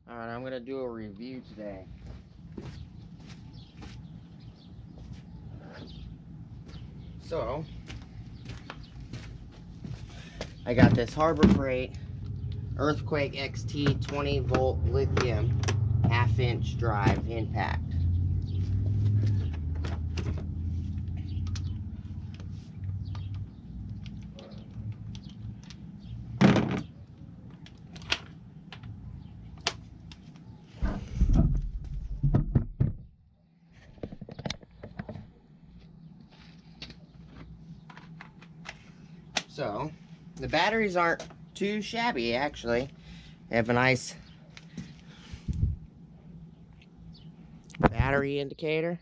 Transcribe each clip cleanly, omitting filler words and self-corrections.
Alright, I'm gonna do a review today. So, I got this Harbor Freight EarthQuake XT 20-volt lithium half-inch drive impact. So, the batteries aren't too shabby, actually. They have a nice battery indicator.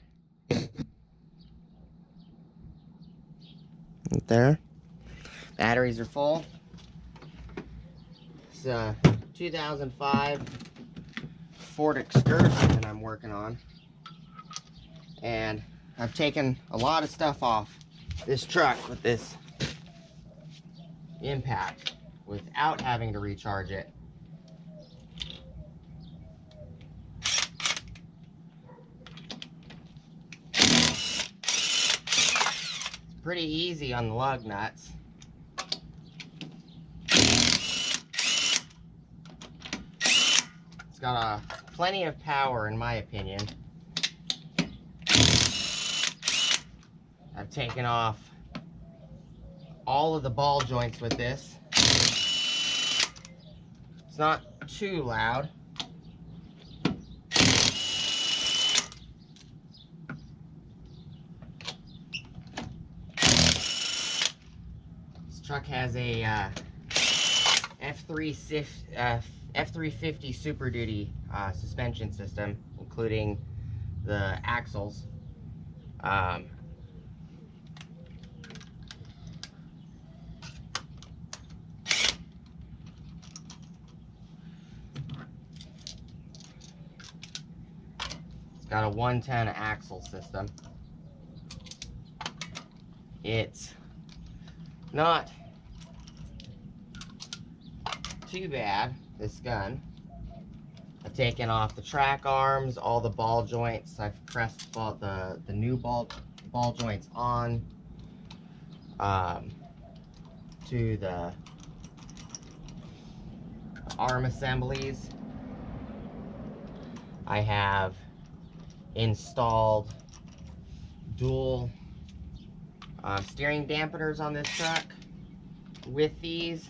Right there. Batteries are full. It's a 2005 Ford Excursion that I'm working on. And I've taken a lot of stuff off this truck with this impact without having to recharge it. It's pretty easy on the lug nuts. It's got plenty of power in my opinion. I've taken off all of the ball joints with this. It's not too loud. This truck has a F350 Super Duty suspension system, including the axles. Got a 110 axle system. It's not too bad, this gun. I've taken off the track arms, all the ball joints. I've pressed the new ball joints on to the arm assemblies. I have installed dual steering dampeners on this truck with these.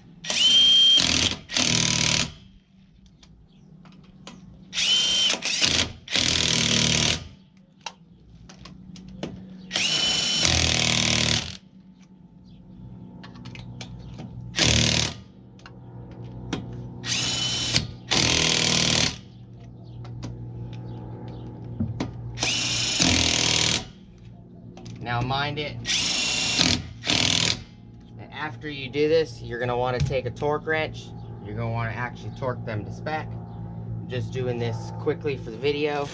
Now mind it, after you do this, you're going to want to take a torque wrench. You're going to want to actually torque them to spec. I'm just doing this quickly for the video.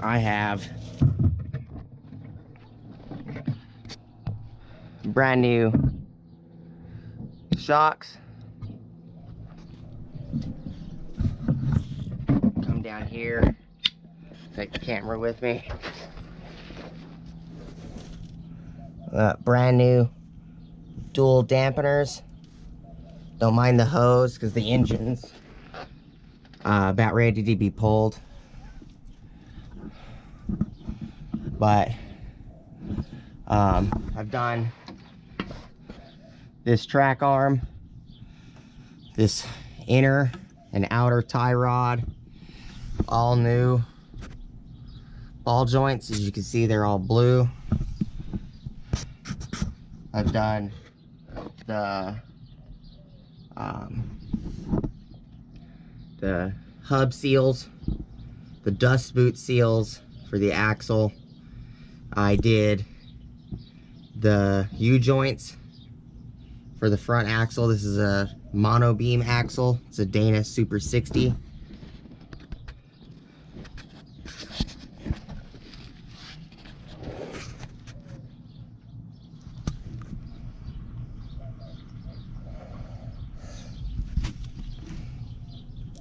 I have brand new shocks. Come down here. Take the camera with me. Brand new dual dampeners. Don't mind the hose because the engine's about ready to be pulled. But I've done this track arm, this inner and outer tie rod, all new. Ball joints, as you can see, they're all blue. I've done the hub seals, the dust boot seals for the axle. I did the U-joints for the front axle. This is a mono beam axle. It's a Dana Super 60.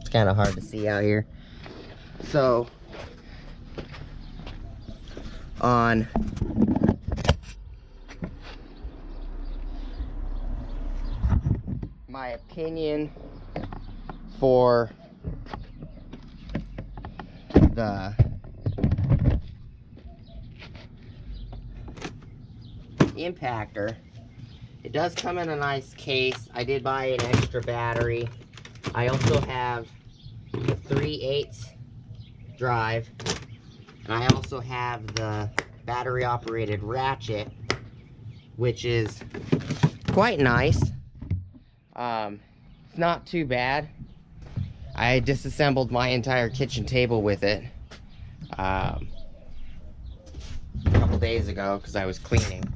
It's kind of hard to see out here. So, on my opinion for the impactor, it does come in a nice case. I did buy an extra battery. I also have the 3/8 drive, and I also have the battery operated ratchet, which is quite nice. It's not too bad. I disassembled my entire kitchen table with it a couple days ago because I was cleaning.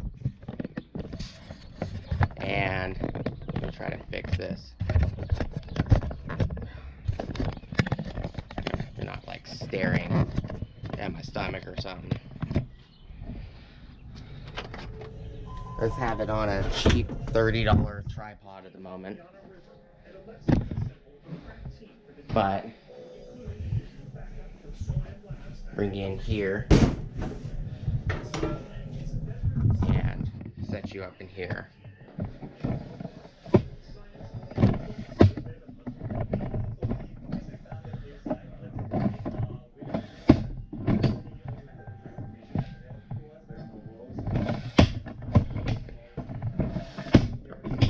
And I'm gonna try to fix this. You're not like staring at my stomach or something. Let's have it on a cheap $30 tripod at the moment. But bring you in here and set you up in here.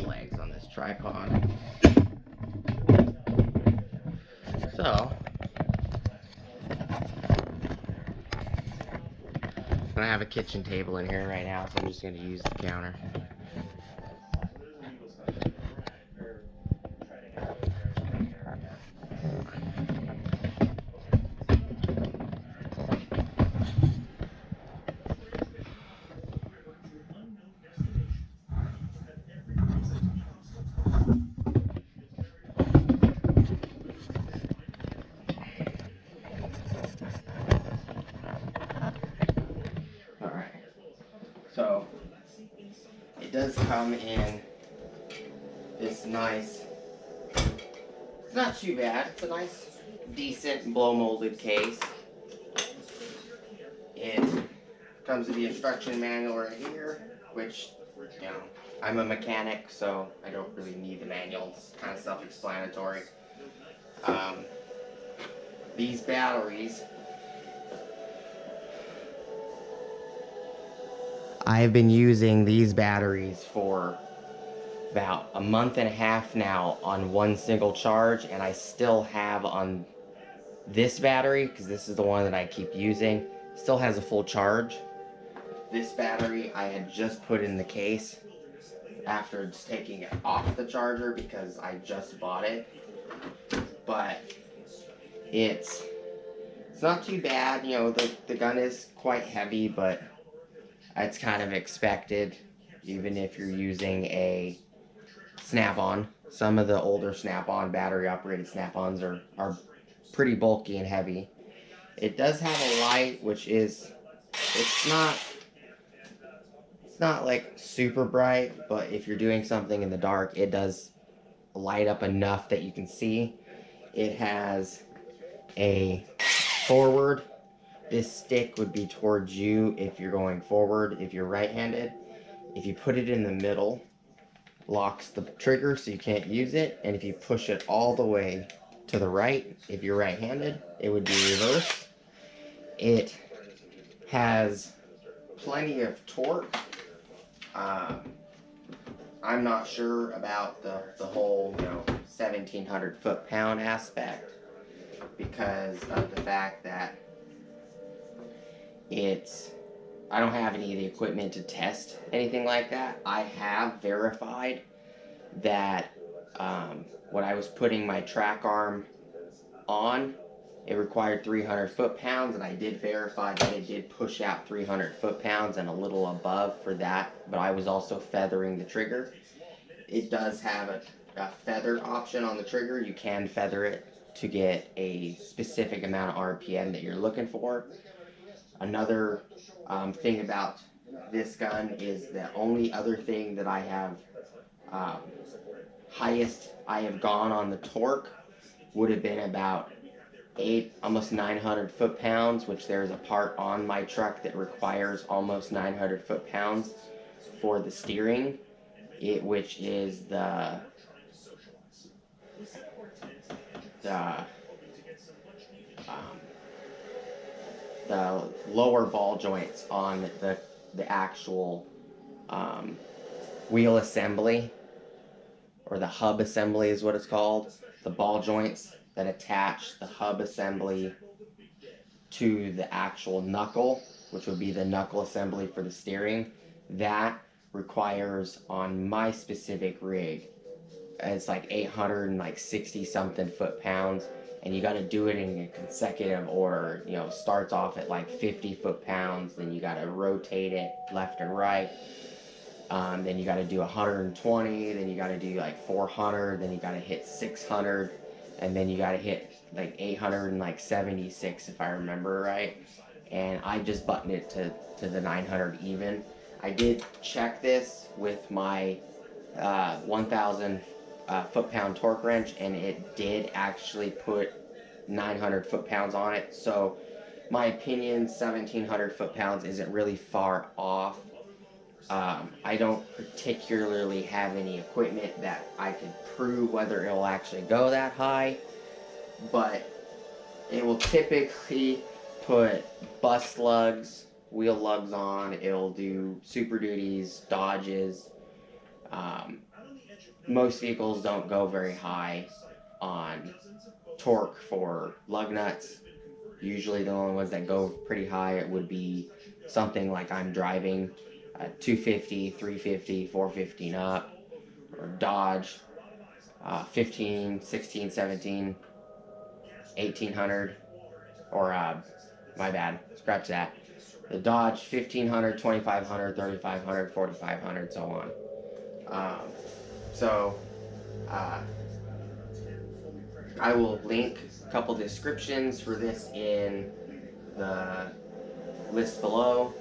Legs on this tripod. So I have a kitchen table in here right now, so I'm just going to use the counter. So it does come in this nice, it's not too bad, it's a nice, decent blow molded case. It comes with the instruction manual right here, which, you know, I'm a mechanic, so I don't really need the manual. It's kind of self-explanatory. These batteries, I've been using these batteries for about a month and a half now on one single charge, and I still have on this battery, because this is the one that I keep using, still has a full charge. This battery I had just put in the case after just taking it off the charger because I just bought it. But it's not too bad. You know, the gun is quite heavy, but it's kind of expected, even if you're using a snap-on. Some of the older snap-on, battery-operated snap-ons are pretty bulky and heavy. It does have a light, which is, it's not like super bright, but if you're doing something in the dark, it does light up enough that you can see. It has a forward. This stick would be towards you if you're going forward, if you're right-handed. If you put it in the middle, locks the trigger so you can't use it. And if you push it all the way to the right, if you're right-handed, it would be reverse. It has plenty of torque. I'm not sure about the whole, you know, 1,700 foot-pound aspect because of the fact that I don't have any of the equipment to test anything like that. I have verified that when I was putting my track arm on, it required 300 foot-pounds, and I did verify that it did push out 300 foot-pounds and a little above for that, but I was also feathering the trigger. It does have a feather option on the trigger. You can feather it to get a specific amount of RPM that you're looking for. Another thing about this gun is the only other thing that I have highest I have gone on the torque would have been about almost 900 foot-pounds, which there's a part on my truck that requires almost 900 foot-pounds for the steering, which is the the lower ball joints on the actual wheel assembly, or the hub assembly is what it's called. The ball joints that attach the hub assembly to the actual knuckle, which would be the knuckle assembly for the steering. That requires, on my specific rig, it's like 860 something foot-pounds, and you got to do it in a consecutive order. You know, starts off at like 50 foot-pounds, then you got to rotate it left and right. Then you got to do 120, then you got to do like 400, then you got to hit 600, and then you got to hit like 876 if I remember right. And I just buttoned it to the 900 even. I did check this with my 1000 foot-pound torque wrench, and it did actually put 900 foot-pounds on it. So my opinion, 1700 foot-pounds isn't really far off. I don't particularly have any equipment that I could prove whether it'll actually go that high, but it will typically put bus lugs, wheel lugs on. It'll do Super Duties, Dodges. Most vehicles don't go very high on torque for lug nuts. Usually the only ones that go pretty high, it would be something like I'm driving, 250, 350, 450 and up, or Dodge, 15, 16, 17, 1800, or my bad, scratch that. The Dodge 1500, 2500, 3500, 4500, so on. I will link a couple descriptions for this in the list below.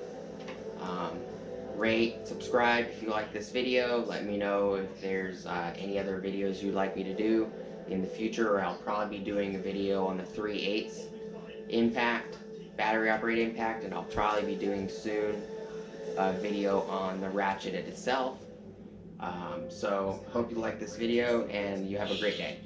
Rate, subscribe if you like this video. Let me know if there's any other videos you'd like me to do in the future, or I'll probably be doing a video on the 3/8 impact, battery operated impact, and I'll probably be doing soon a video on the ratchet itself. So hope you like this video and you have a great day.